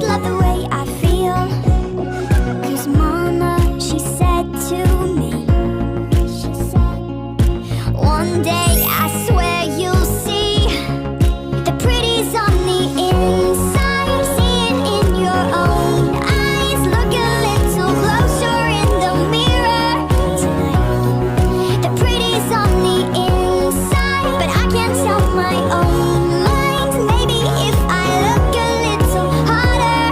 you'd love the way I feel. 'Cause Mama, she said to me, one day I swear you'll see the pretties on the inside. See it in your own eyes. Look a little closer in the mirror tonight. The pretties on the inside, but I can't tell my own mind. Maybe if I look a little harder,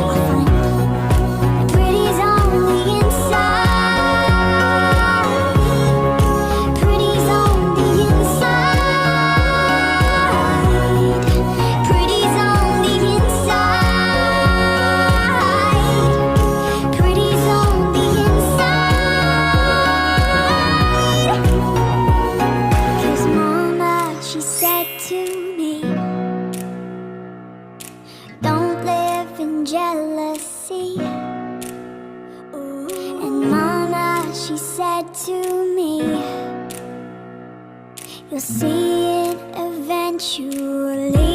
I'll find the pretties on the inside. Pretties on the inside. Pretties on the inside. Pretties on the inside. 'Cause Mama, she said to me, don't live in jealousy. And Mama, she said to me, you'll see it eventually.